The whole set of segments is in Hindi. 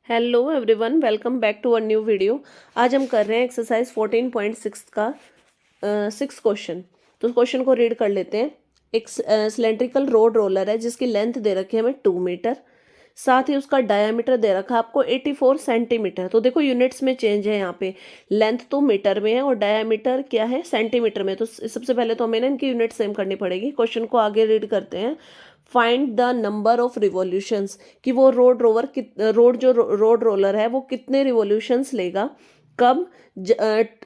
Hello everyone, welcome back to a new video. आज हम कर रहे हैं एक्सरसाइज 14.6 का 6 क्वेश्चन। तो क्वेश्चन को रीड कर लेते हैं। एक सिलेंड्रिकल रोड रोलर है जिसकी लेंथ दे रखी है हमें 2 मीटर, साथ ही उसका डायामीटर दे रखा है आपको 84 सेंटीमीटर। तो देखो यूनिट्स में चेंज है यहाँ पे, लेंथ तो मीटर में है और डायामीटर क्या है, सेंटीमीटर में। तो सबसे पहले तो हमें ना इनकी यूनिट सेम करनी पड़ेगी। क्वेश्चन को आगे रीड करते हैं। Find the number of revolutions, कि वो रोड रोलर है वो कितने रिवॉल्यूशंस लेगा, कब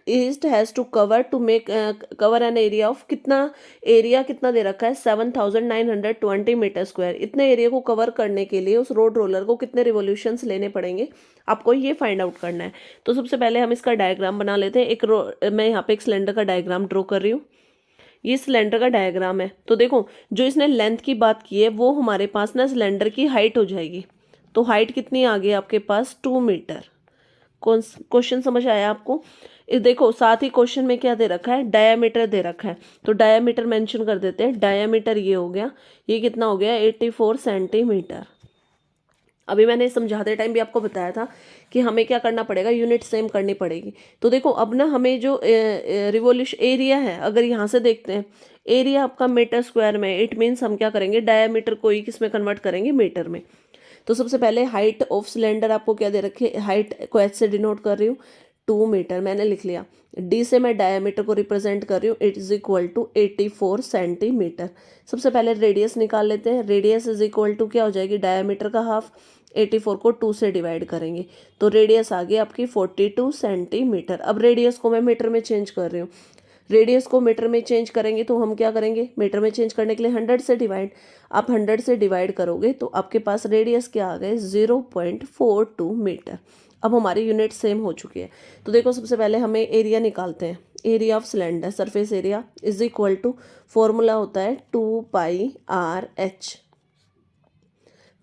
it has to cover to make cover an area of, कितना दे रखा है 7920 मीटर स्क्वायर। इतने एरिया को कवर करने के लिए उस रोड रोलर को कितने रिवॉल्यूशंस लेने पड़ेंगे, आपको ये फाइंड आउट करना है। तो सबसे पहले हम इसका डायग्राम बना लेते हैं। मैं यहाँ पे एक सिलेंडर का डायग्राम ड्रॉ कर रही हूँ। ये सिलेंडर का डायग्राम है। तो देखो, जो इसने लेंथ की बात की है वो हमारे पास ना सिलेंडर की हाइट हो जाएगी। तो हाइट कितनी आ गई आपके पास, 2 मीटर। कौन क्वेश्चन समझ आया आपको? देखो साथ ही क्वेश्चन में क्या दे रखा है, डायामीटर दे रखा है। तो डायामीटर मेंशन कर देते हैं। डायामीटर ये हो गया, ये कितना हो गया, 84 सेंटीमीटर। अभी मैंने समझाते टाइम भी आपको बताया था कि हमें क्या करना पड़ेगा, यूनिट सेम करनी पड़ेगी। तो देखो अब ना हमें जो रिवॉल्यूशन एरिया है, अगर यहाँ से देखते हैं एरिया आपका मीटर स्क्वायर में, इट मीन्स हम क्या करेंगे, डायामीटर को ही किस में कन्वर्ट करेंगे, मीटर में। तो सबसे पहले हाइट ऑफ सिलेंडर आपको क्या दे रखी है, हाइट को एच से डिनोट कर रही हूँ, 2 मीटर मैंने लिख लिया। डी से मैं डायमीटर को रिप्रेजेंट कर रही हूँ, it is equal to 84 centimetre. सबसे पहले रेडियस निकाल लेते हैं। रेडियस इज इक्वल टू क्या हो जाएगी, डायमीटर का हाफ। 84 को 2 से डिवाइड करेंगे तो रेडियस आ गई आपकी 42 सेंटीमीटर। अब रेडियस को मैं मीटर में चेंज कर रही हूँ। रेडियस को मीटर में चेंज करेंगे तो हम क्या करेंगे, मीटर में चेंज करने के लिए 100 से डिवाइड। आप 100 से डिवाइड करोगे तो आपके पास रेडियस क्या आ गए, 0.42 मीटर। अब हमारी यूनिट सेम हो चुकी है। तो देखो सबसे पहले हमें एरिया निकालते हैं। Area of cylinder, surface area is equal to, formula होता है 2πr/h।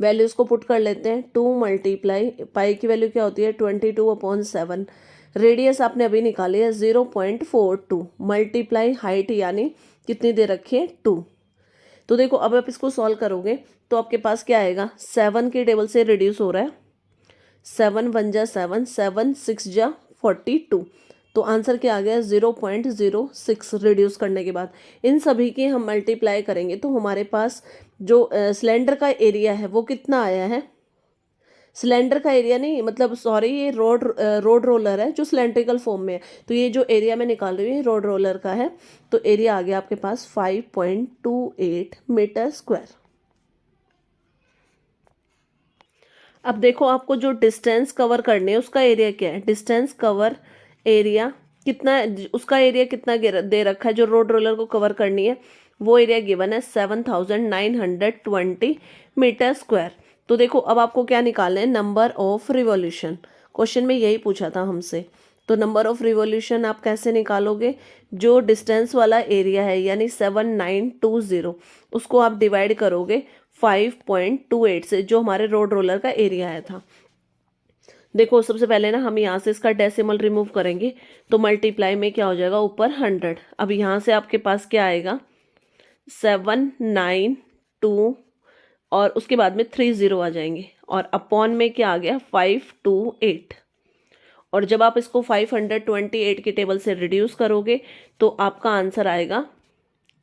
वैल्यूज़ को पुट कर लेते हैं। 2 मल्टीप्लाई पाई की वैल्यू क्या होती है, 22/7। रेडियस आपने अभी निकाली है 0.42 मल्टीप्लाई हाइट यानी कितनी दे रखी है, 2। तो देखो अब आप इसको सॉल्व करोगे तो आपके पास क्या आएगा, 7 के टेबल से रिड्यूस हो रहा है। 7 1 जा 7, 7 6 जा 42। तो आंसर क्या आ गया, 0.06। रिड्यूस करने के बाद इन सभी की हम मल्टीप्लाई करेंगे तो हमारे पास जो सिलेंडर का एरिया है वो कितना आया है, सिलेंडर का एरिया नहीं, मतलब सॉरी, ये रोड रोलर है जो सिलेंड्रिकल फॉर्म में है। तो ये जो एरिया मैं निकाल रही हूँ ये रोड रोलर का है। तो एरिया आ गया आपके पास 5.28 मीटर स्क्वायर। अब देखो आपको जो डिस्टेंस कवर करनी है उसका एरिया क्या है, डिस्टेंस कवर एरिया कितना, उसका एरिया कितना दे रखा है, जो रोड रोलर को कवर करनी है वो एरिया गिवन है 7920 मीटर स्क्वायर। तो देखो अब आपको क्या निकालना है, नंबर ऑफ रिवॉल्यूशन। क्वेश्चन में यही पूछा था हमसे। तो नंबर ऑफ रिवॉल्यूशन आप कैसे निकालोगे, जो डिस्टेंस वाला एरिया है यानी 7920, उसको आप डिवाइड करोगे 5.28 से, जो हमारे रोड रोलर का एरिया आया था। देखो सबसे पहले ना हम यहाँ से इसका डेसिमल रिमूव करेंगे तो मल्टीप्लाई में क्या हो जाएगा, ऊपर 100। अब यहाँ से आपके पास क्या आएगा, 792 और उसके बाद में 30 आ जाएंगे और अपॉन में क्या आ गया, 528। और जब आप इसको 528 के टेबल से रिड्यूस करोगे तो आपका आंसर आएगा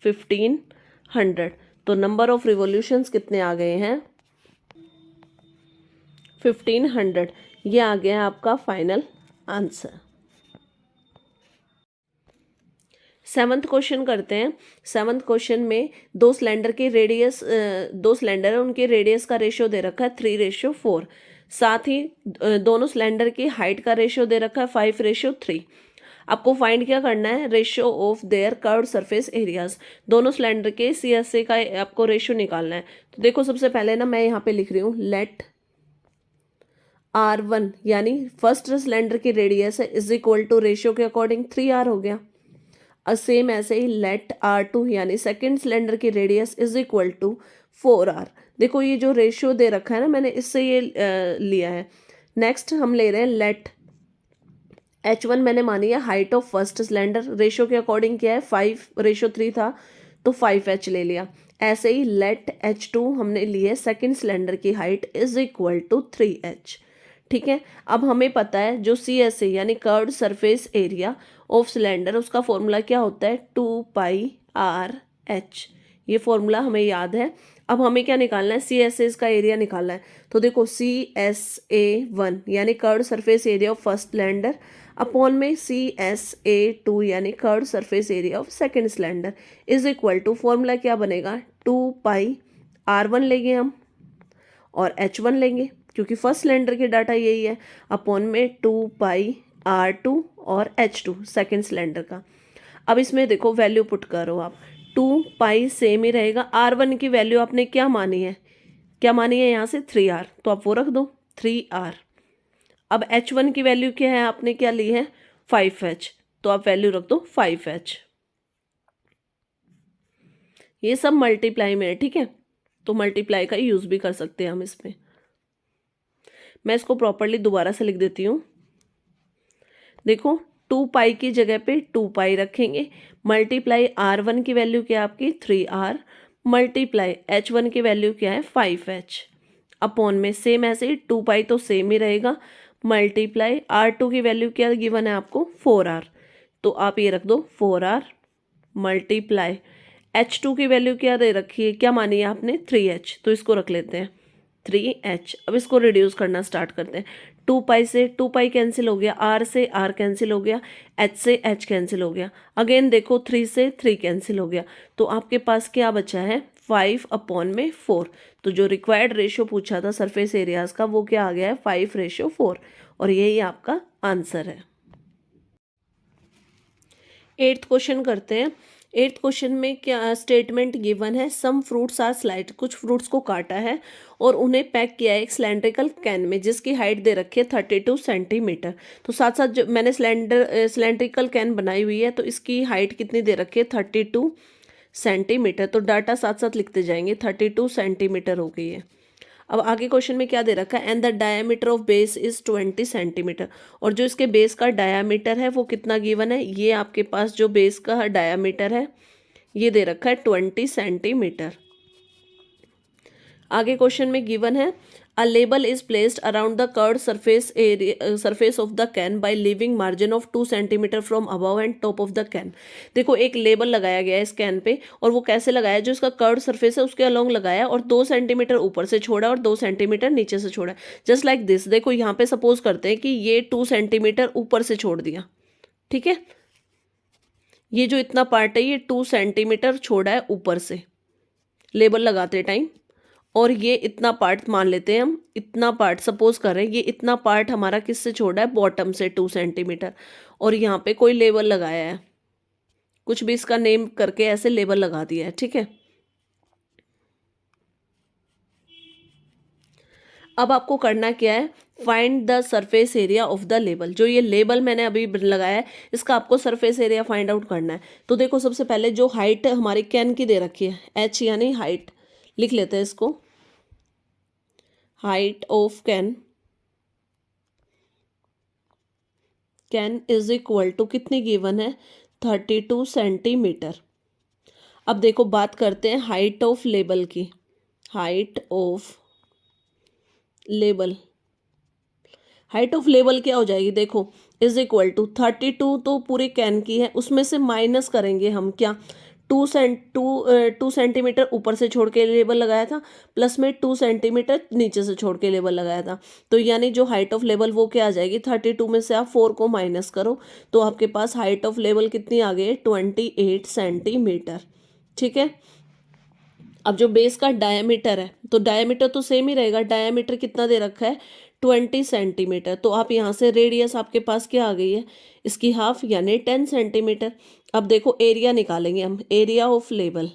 1500। तो नंबर ऑफ रिवॉल्यूशंस कितने आ गए हैं, 1500। ये आ गया आपका फाइनल आंसर। 7th क्वेश्चन करते हैं। 7th क्वेश्चन में दो सिलेंडर है, उनके रेडियस का रेशियो दे रखा है 3:4। साथ ही दोनों सिलेंडर की हाइट का रेशियो दे रखा है 5:3। आपको फाइंड क्या करना है, ratio of their curved surface areas. दोनों सिलेंडर के CSA का आपको रेशियो निकालना है। तो देखो सबसे पहले ना मैं यहाँ पे लिख रही हूँ, लेट R1 यानी फर्स्ट सिलेंडर की रेडियस है इज इक्वल टू, रेशियो के अकॉर्डिंग 3R हो गया। सेम ऐसे ही लेट R2 यानी सेकेंड सिलेंडर की radius is equal to 4R। देखो ये जो रेशियो दे रखा है ना मैंने, इससे ये लिया है। नेक्स्ट हम ले रहे हैं लेट H1, मैंने मानी है height of first cylinder, ratio के अकॉर्डिंग क्या है, 5:3 था तो 5H ले लिया। ऐसे ही लेट H2 हमने लिए सेकेंड सिलेंडर की height is equal to 3H। ठीक है। अब हमें पता है जो CSA यानी curved surface area of cylinder, उसका फॉर्मूला क्या होता है, 2πr/h। ये फॉर्मूला हमें याद है। अब हमें क्या निकालना है, CSA का एरिया निकालना है। तो देखो CSA1 यानी curved surface area of first cylinder upon में CSA2 यानी curved surface area of second cylinder is equal to, formula क्या बनेगा, 2πr1 लेंगे हम और H1 लेंगे क्योंकि फर्स्ट सिलेंडर के डाटा यही है, अपॉन में 2πr2 और H2 सेकंड सिलेंडर का। अब इसमें देखो वैल्यू पुट करो आप, 2π सेम ही रहेगा, R1 की वैल्यू आपने क्या मानी है, यहाँ से 3R, तो आप वो रख दो 3R। अब H1 की वैल्यू क्या है, आपने क्या ली है 5H, तो आप वैल्यू रख दो 5H। ये सब मल्टीप्लाई में है, ठीक है, तो मल्टीप्लाई का यूज भी कर सकते हैं हम इसमें। मैं इसको प्रॉपरली दोबारा से लिख देती हूँ। देखो 2π की जगह पे 2π रखेंगे, मल्टीप्लाई R1 की वैल्यू क्या है आपकी 3R, मल्टीप्लाई H1 की वैल्यू क्या है 5H, अपॉन में सेम ऐसे ही 2π तो सेम ही रहेगा, मल्टीप्लाई R2 की वैल्यू क्या गिवन है आपको 4R, तो आप ये रख दो 4R, मल्टीप्लाई H2 की वैल्यू क्या दे रखी है, क्या मानी है आपने 3H, तो इसको रख लेते हैं 3H। अब इसको रिड्यूस करना स्टार्ट करते हैं। 2π से 2π कैंसिल हो गया, R से R कैंसिल हो गया, H से H कैंसिल हो गया, अगेन देखो 3 से 3 कैंसिल हो गया, तो आपके पास क्या बचा है 5/4। तो जो रिक्वायर्ड रेशियो पूछा था सरफेस एरियाज का वो क्या आ गया है 5:4, और यही आपका आंसर है। 8th क्वेश्चन करते हैं। 8th क्वेश्चन में क्या स्टेटमेंट गिवन है, सम फ्रूट्स आर स्लाइड, कुछ फ्रूट्स को काटा है और उन्हें पैक किया है एक सिलेंड्रिकल कैन में जिसकी हाइट दे रखी है 32 सेंटीमीटर। तो साथ साथ जो मैंने सिलेंड्रिकल कैन बनाई हुई है तो इसकी हाइट कितनी दे रखी है 32 सेंटीमीटर, तो डाटा साथ साथ लिखते जाएंगे, 32 सेंटीमीटर हो गई है। अब आगे क्वेश्चन में क्या दे रखा है, and the diameter of base is 20 centimetre, और जो इसके बेस का डायमीटर है वो कितना गिवन है, ये आपके पास जो बेस का डायमीटर है ये दे रखा है 20 सेंटीमीटर। आगे क्वेश्चन में गिवन है, a label is placed around the curved surface of the can buy leaving margin of 2 centimetre from above and top of the can. देखो एक लेबल लगाया गया है इस कैन पे, और वो कैसे लगाया, जो इसका कर्व्ड सरफेस है उसके अलोंग लगाया और 2 सेंटीमीटर ऊपर से छोड़ा और 2 सेंटीमीटर नीचे से छोड़ा, जस्ट लाइक दिस। देखो यहाँ पे सपोज करते हैं कि ये 2 सेंटीमीटर ऊपर से छोड़ दिया, ठीक है, ये जो इतना पार्ट है ये 2 सेंटीमीटर छोड़ा है ऊपर से लेबल लगाते टाइम, और ये इतना पार्ट मान लेते हैं हम, इतना पार्ट सपोज कर रहे हैं, ये इतना पार्ट हमारा किससे छोड़ा है, बॉटम से 2 सेंटीमीटर, और यहाँ पे कोई लेबल लगाया है, कुछ भी इसका नेम करके ऐसे लेबल लगा दिया है, ठीक है। अब आपको करना क्या है, find the surface area of the label. जो ये लेबल मैंने अभी लगाया है इसका आपको सरफेस एरिया फाइंड आउट करना है। तो देखो सबसे पहले जो हाइट हमारी कैन की दे रखी है H यानी हाइट, लिख लेते हैं इसको, height of can is equal to कितनी गिवन है 32 सेंटीमीटर। अब देखो बात करते हैं हाइट ऑफ लेबल की, height of label, height of label क्या हो जाएगी, देखो इज इक्वल टू 32 तो पूरे कैन की है, उसमें से माइनस करेंगे हम क्या, 2 सेंटीमीटर ऊपर से छोड़ के लेबल लगाया था, प्लस में 2 सेंटीमीटर नीचे से छोड़ के लेबल लगाया था, तो यानी जो हाइट ऑफ लेबल वो क्या आ जाएगी, 32 में से आप 4 को माइनस करो तो आपके पास हाइट ऑफ लेबल कितनी आ गई, 28 सेंटीमीटर, ठीक है। अब जो बेस का डायमीटर है तो डायमीटर तो सेम ही रहेगा, डायमीटर कितना दे रखा है 20 सेंटीमीटर, तो आप यहाँ से रेडियस आपके पास क्या आ गई है इसकी हाफ यानी 10 सेंटीमीटर। अब देखो एरिया निकालेंगे हम, area of label,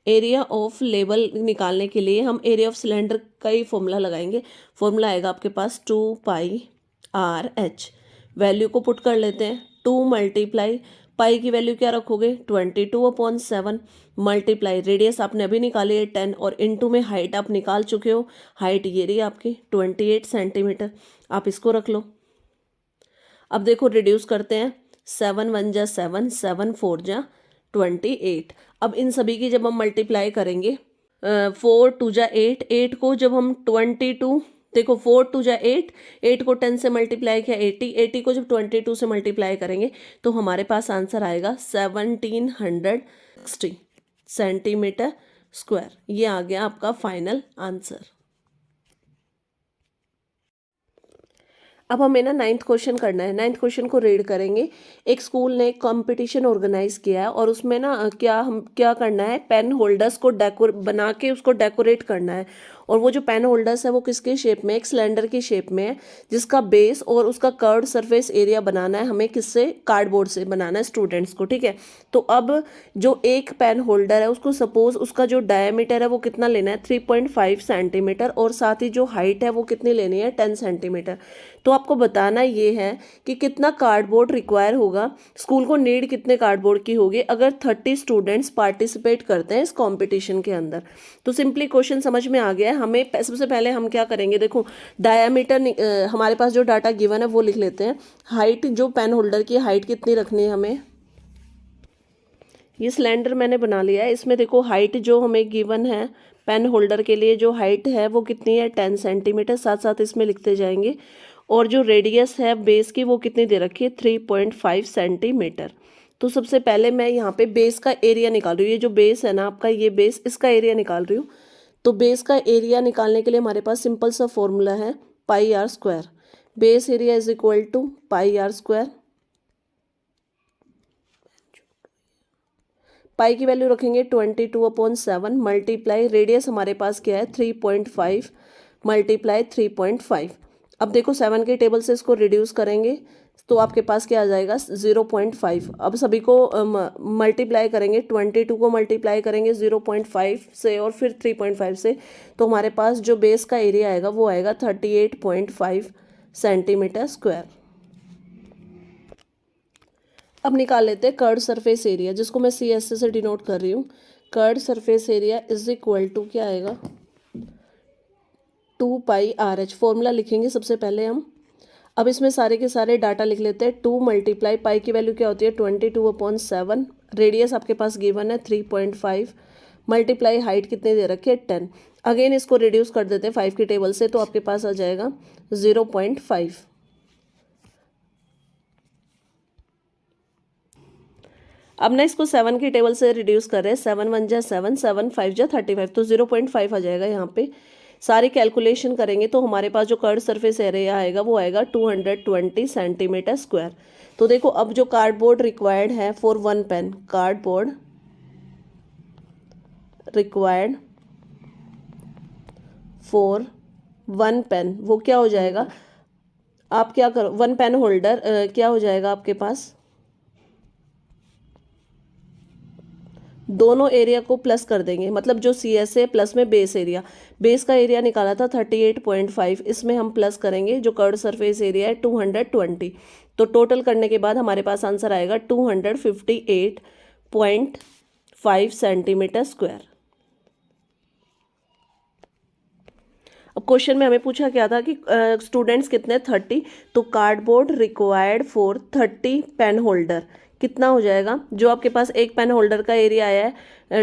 area of label निकालने के लिए हम एरिया ऑफ सिलेंडर का ही फॉर्मूला लगाएंगे। फॉर्मूला आएगा आपके पास 2πr/h, वैल्यू को पुट कर लेते हैं, 2 मल्टीप्लाई पाई की वैल्यू क्या रखोगे 22/7, मल्टीप्लाई रेडियस आपने अभी निकाली है 10, और इनटू में हाइट आप निकाल चुके हो, हाइट ये रही आपकी 28 सेंटीमीटर, आप इसको रख लो। अब देखो रिड्यूस करते हैं, 7 1 जा 7, 7 4 जा 28। अब इन सभी की जब हम मल्टीप्लाई करेंगे 4 2 जा 8, 8 को जब हम 22 देखो 4 टू जा 8, 8 को 10 से मल्टीप्लाई किया 80, 80 को जब 22 से मल्टीप्लाई करेंगे तो हमारे पास आंसर आएगा 1760 सेंटीमीटर स्क्वायर। ये आ गया आपका फाइनल आंसर। अब हमें ना 9th क्वेश्चन करना है। 9th क्वेश्चन को रीड करेंगे। एक स्कूल ने कंपटीशन ऑर्गेनाइज किया है और उसमें ना क्या करना है, पेन होल्डर्स को बना के उसको डेकोरेट करना है। और वो जो पेन होल्डर्स है वो किसके शेप में, एक सिलेंडर की शेप में है, जिसका बेस और उसका कर्व्ड सरफेस एरिया बनाना है हमें, किससे, कार्डबोर्ड से बनाना है स्टूडेंट्स को, ठीक है। तो अब जो एक पेन होल्डर है उसको सपोज उसका जो डायमीटर है वो कितना लेना है, 3.5 सेंटीमीटर, और साथ ही जो हाइट है वो कितनी लेनी है, 10 सेंटीमीटर। तो आपको बताना ये है कि कितना कार्डबोर्ड रिक्वायर होगा, स्कूल को नीड कितने कार्डबोर्ड की होगी अगर 30 स्टूडेंट्स पार्टिसिपेट करते हैं इस कंपटीशन के अंदर। तो सिंपली क्वेश्चन समझ में आ गया है। हमें सबसे पहले हम क्या करेंगे, देखो डायामीटर हमारे पास जो डाटा गिवन है वो लिख लेते हैं। हाइट, जो पेन होल्डर की हाइट कितनी रखनी है हमें, ये सिलेंडर मैंने बना लिया है, इसमें देखो हाइट जो हमें गिवन है पेन होल्डर के लिए जो हाइट है वो कितनी है, 10 सेंटीमीटर, साथ साथ इसमें लिखते जाएंगे। और जो रेडियस है बेस की वो कितनी दे रखी है, 3.5 सेंटीमीटर। तो सबसे पहले मैं यहाँ पे बेस का एरिया निकाल रही हूँ। ये जो बेस है ना आपका, ये बेस, इसका एरिया निकाल रही हूँ। तो बेस का एरिया निकालने के लिए हमारे पास सिंपल सा फॉर्मूला है pi r square. Base area is equal to pi r square. Pi की वैल्यू रखेंगे 22/7 मल्टीप्लाई रेडियस हमारे पास क्या है 3.5 मल्टीप्लाई 3.5। अब देखो 7 के टेबल से इसको रिड्यूस करेंगे तो आपके पास क्या आ जाएगा 0.5। अब सभी को मल्टीप्लाई करेंगे, 22 को मल्टीप्लाई करेंगे 0.5 से और फिर 3.5 से, तो हमारे पास जो बेस का एरिया आएगा वो आएगा 38.5 सेंटीमीटर स्क्वायर। अब निकाल लेते हैं कर्ड सरफेस एरिया, जिसको मैं सी एस से डिनोट कर रही हूँ। Curved surface area is equal to क्या आएगा, 2 पाई आर एच। फॉर्मूला लिखेंगे सबसे पहले हम। अब इसमें सारे के सारे डाटा लिख लेते हैं। 2 मल्टीप्लाई पाई की वैल्यू क्या होती है 22/7, रेडियस आपके पास गिवन है 3.5, मल्टीप्लाई हाइट कितने दे रखी है 10। अगेन इसको रिड्यूस कर देते हैं 5 की टेबल से, तो आपके पास आ जाएगा 0.5। अब ना इसको 7 की टेबल से रिड्यूस कर रहे हैं, 7 1 जा 7, 7 5 जा 35, तो 0.5 आ जाएगा यहाँ पे। सारी कैलकुलेशन करेंगे तो हमारे पास जो कर्ड सरफेस एरिया आएगा वो आएगा 220 सेंटीमीटर स्क्वायर। तो देखो अब जो कार्डबोर्ड रिक्वायर्ड है फॉर 1 pen, cardboard required for 1 pen, वो क्या हो जाएगा, आप क्या करो 1 पेन होल्डर क्या हो जाएगा आपके पास, दोनों एरिया को प्लस कर देंगे, मतलब जो सी एस है प्लस में बेस एरिया, बेस का एरिया निकाला था 38.5, इसमें हम प्लस करेंगे जो कर्ड सरफेस एरिया है 220, तो टोटल करने के बाद हमारे पास आंसर आएगा 258.5 सेंटीमीटर स्क्वायर। अब क्वेश्चन में हमें पूछा क्या था कि स्टूडेंट्स कितने 30, तो cardboard required for 30 pen holder कितना हो जाएगा, जो आपके पास एक पेन होल्डर का एरिया आया है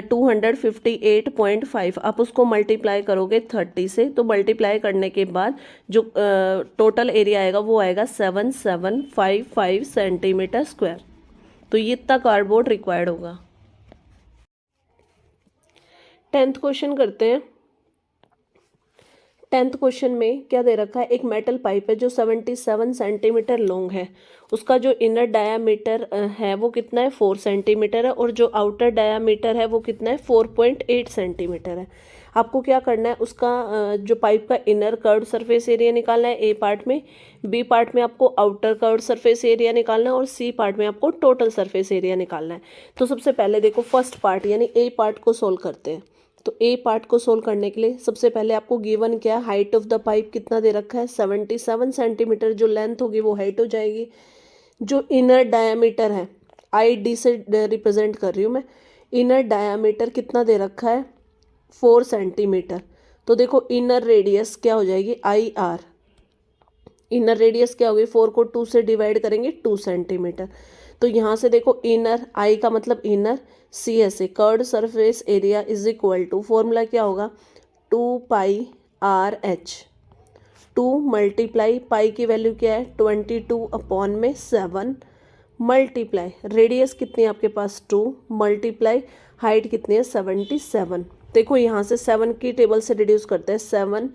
258.5, आप उसको मल्टीप्लाई करोगे 30 से, तो मल्टीप्लाई करने के बाद जो टोटल एरिया आएगा वो आएगा 7755 सेंटीमीटर स्क्वायर। तो ये इतना कार्डबोर्ड रिक्वायर्ड होगा। 10th क्वेश्चन करते हैं। 10th क्वेश्चन में क्या दे रखा है, एक मेटल पाइप है जो 77 सेंटीमीटर लॉन्ग है, उसका जो इनर डायामीटर है वो कितना है 4 सेंटीमीटर है, और जो आउटर डायामीटर है वो कितना है 4.8 सेंटीमीटर है। आपको क्या करना है, उसका जो पाइप का इनर कर्व्ड सरफेस एरिया निकालना है ए पार्ट में, बी पार्ट में आपको आउटर कर्व्ड सरफेस एरिया निकालना है, और सी पार्ट में आपको टोटल सरफेस एरिया निकालना है। तो सबसे पहले देखो फर्स्ट पार्ट यानी ए पार्ट को सोल्व करते हैं। तो ए पार्ट को सोल्व करने के लिए सबसे पहले आपको गिवन क्या है, हाइट ऑफ द पाइप कितना दे रखा है 77 सेंटीमीटर, जो लेंथ होगी वो हाइट हो जाएगी। जो इनर डायामीटर है, आई डी से रिप्रेजेंट कर रही हूँ मैं, इनर डायामीटर कितना दे रखा है 4 सेंटीमीटर, तो देखो इनर रेडियस क्या हो जाएगी आई आर, इनर रेडियस क्या होगी 4 को 2 से डिवाइड करेंगे 2 सेंटीमीटर। तो यहाँ से देखो इनर, आई का मतलब inner, C S A curved surface area is equal to, formula क्या होगा 2 pi R H, 2 multiply pi की वैल्यू क्या है 22/7 मल्टीप्लाई रेडियस कितनी है आपके पास 2 मल्टीप्लाई हाइट कितनी है 77। देखो यहाँ से 7 की टेबल से रिड्यूस करते हैं 7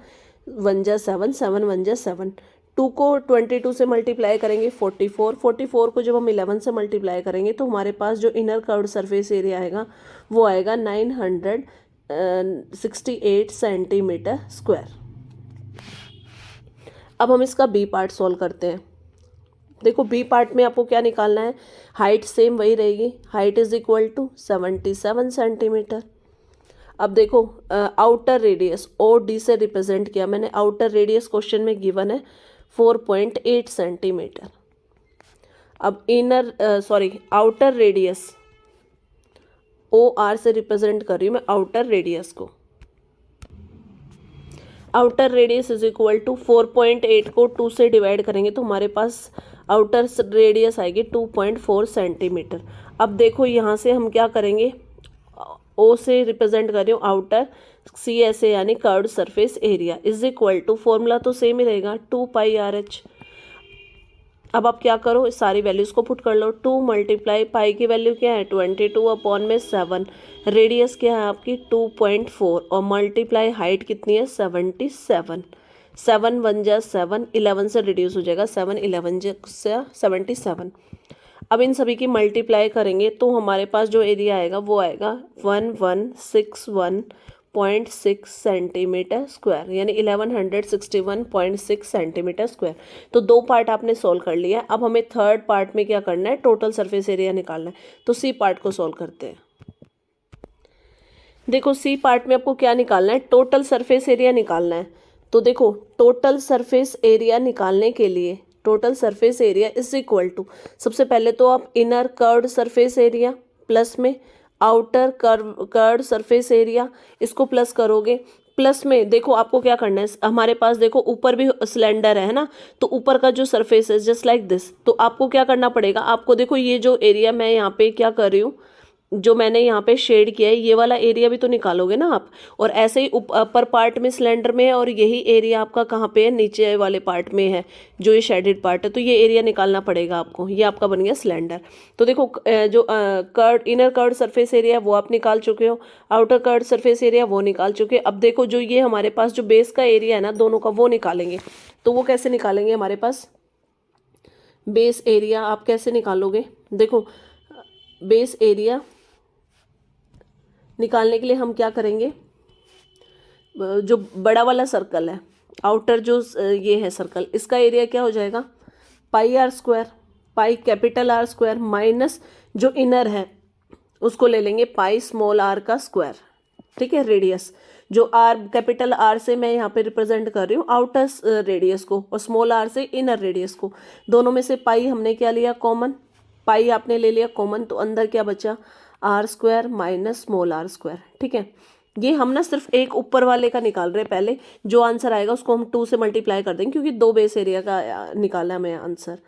1 जा 7 7 1 जा 7 2 को 22 से मल्टीप्लाई करेंगे 44 को जब हम 11 से मल्टीप्लाई करेंगे तो हमारे पास जो इनर कर्व्ड सरफेस एरिया आएगा वो आएगा 968 सेंटीमीटर स्क्वायर। अब हम इसका बी पार्ट सॉल्व करते हैं। देखो बी पार्ट में आपको क्या निकालना है, हाइट सेम वही रहेगी, height is equal to 77 centimetre. अब देखो आउटर रेडियस ओ डी से रिप्रेजेंट किया मैंने, आउटर रेडियस क्वेश्चन में गिवन है 4.8 सेंटीमीटर। अब आउटर रेडियस ओ आर से रिप्रेजेंट कर रही हूँ मैं आउटर रेडियस को। Outer radius is equal to 4.8 को 2 से डिवाइड करेंगे तो हमारे पास आउटर रेडियस आएगी 2.4 सेंटीमीटर। अब देखो यहाँ से हम क्या करेंगे, ओ से रिप्रेजेंट कर रही हूँ आउटर, सी एस ए यानी curved surface area is equal to, formula तो सेम ही रहेगा 2πRH। अब आप क्या करो, इस सारी वैल्यूज़ को पुट कर लो। 2 मल्टीप्लाई पाई की वैल्यू क्या है 22/7, रेडियस क्या है आपकी 2.4 और मल्टीप्लाई हाइट कितनी है 77। 7 1 जा 7, 11 से रिड्यूस हो जाएगा 7 11 जा 77। अब इन सभी की मल्टीप्लाई करेंगे तो हमारे पास जो एरिया आएगा वो आएगा 1161.6 सेंटीमीटर स्क्वायर, यानी 1161.6 सेंटीमीटर स्क्वायर। तो दो पार्ट आपने सॉल्व कर लिया। अब हमें थर्ड पार्ट में क्या करना है, टोटल सरफेस एरिया निकालना है। तो सी पार्ट को सॉल्व करते हैं। देखो सी पार्ट में आपको क्या निकालना है, टोटल सरफेस एरिया निकालना है। तो देखो टोटल सरफेस एरिया निकालने के लिए total surface area is equal to, सबसे पहले तो आप inner curved surface area plus में आउटर कर्व्ड सरफेस एरिया, इसको प्लस करोगे। प्लस में देखो आपको क्या करना है, हमारे पास देखो ऊपर भी सिलेंडर है ना, तो ऊपर का जो सरफेस है जस्ट लाइक दिस, तो आपको क्या करना पड़ेगा, आपको देखो ये जो एरिया मैं यहाँ पे क्या कर रही हूँ, जो मैंने यहाँ पे शेड किया है ये वाला एरिया भी तो निकालोगे ना आप। और ऐसे ही ऊपर पार्ट में सिलेंडर में है और यही एरिया आपका कहाँ पे है, नीचे वाले पार्ट में है जो ये शेडेड पार्ट है, तो ये एरिया निकालना पड़ेगा आपको। ये आपका बन गया सिलेंडर। तो देखो जो curved inner curved surface area वो आप निकाल चुके हो, आउटर कर्ड सरफेस एरिया वो निकाल चुके। अब देखो जो ये हमारे पास जो बेस का एरिया है ना दोनों का, वो निकालेंगे। तो वो कैसे निकालेंगे, हमारे पास बेस एरिया आप कैसे निकालोगे, देखो बेस एरिया निकालने के लिए हम क्या करेंगे, जो बड़ा वाला सर्कल है आउटर जो ये है सर्कल, इसका एरिया क्या हो जाएगा πr², pi capital R square minus जो इनर है उसको ले लेंगे पाई स्मॉल r का स्क्वायर। ठीक है, रेडियस जो r कैपिटल R से मैं यहाँ पे रिप्रेजेंट कर रही हूँ आउटर रेडियस को और स्मॉल r से इनर रेडियस को, दोनों में से पाई हमने क्या लिया कॉमन, पाई आपने ले लिया कॉमन, तो अंदर क्या बचा r² minus small r square. ठीक है, ये हम ना सिर्फ एक ऊपर वाले का निकाल रहे हैं। पहले जो आंसर आएगा उसको हम 2 से मल्टीप्लाई कर देंगे क्योंकि दो बेस एरिया का निकाला है हमें आंसर।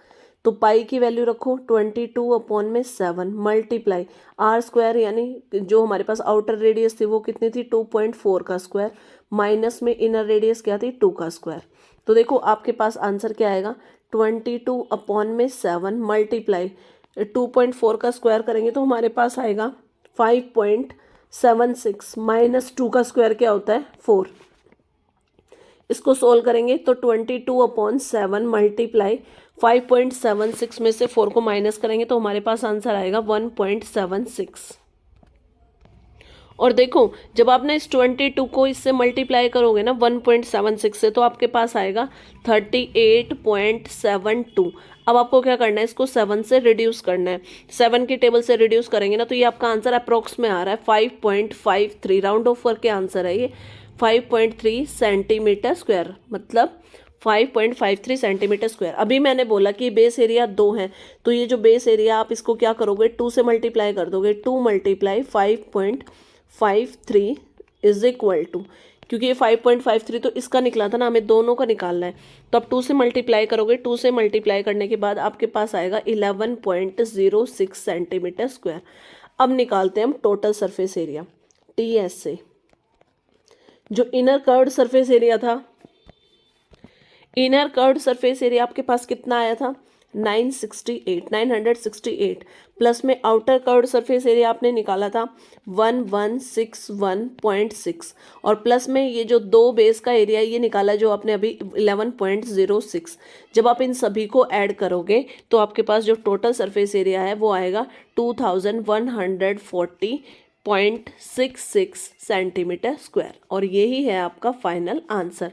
तो पाई की वैल्यू रखो 22/7 मल्टीप्लाई r² यानी जो हमारे पास आउटर रेडियस थी वो कितनी थी 2.4 का स्क्वायर, माइनस में इनर रेडियस क्या थी 2 का स्क्वायर। तो देखो आपके पास आंसर क्या आएगा 22/7 मल्टीप्लाई 2.4 का स्क्वायर करेंगे तो हमारे पास आएगा 5.76 माइनस 2 का स्क्वायर क्या होता है 4। इसको सोल्व करेंगे तो 22/7 मल्टीप्लाई 5.76 में से 4 को माइनस करेंगे तो हमारे पास आंसर आएगा 1.76। और देखो जब आपने इस 22 को इससे मल्टीप्लाई करोगे ना 1.76 से तो आपके पास आएगा 38.72। अब आपको क्या करना है, इसको 7 से रिड्यूस करना है। 7 की टेबल से रिड्यूस करेंगे ना तो ये आपका आंसर अप्रोक्स में आ रहा है 5.53, राउंड ऑफ करके आंसर है ये 5.3 सेंटीमीटर स्क्वायर, मतलब 5.53 सेंटीमीटर स्क्वायर। अभी मैंने बोला कि बेस एरिया 2 है तो ये जो बेस एरिया आप इसको क्या करोगे 2 से मल्टीप्लाई कर दोगे, 2 मल्टीप्लाई 5.53 इज इक्वल टू, क्योंकि ये 5.53 तो इसका निकला था ना, हमें दोनों का निकालना है। तो आप 2 से मल्टीप्लाई करोगे, 2 से मल्टीप्लाई करने के बाद आपके पास आएगा 11.06 सेंटीमीटर स्क्वायर। अब निकालते हैं हम टोटल सरफेस एरिया TS से। जो इनर कर्व्ड सरफेस एरिया था इनर कर्व्ड सरफेस एरिया आपके पास कितना आया था 968 प्लस में आउटर कर्व्ड सरफेस एरिया आपने निकाला था 1161.6 और प्लस में ये जो दो बेस का एरिया ये निकाला जो आपने अभी 11.06। जब आप इन सभी को ऐड करोगे तो आपके पास जो टोटल सरफेस एरिया है वो आएगा 2140.66 सेंटीमीटर स्क्वायर और यही है आपका फाइनल आंसर।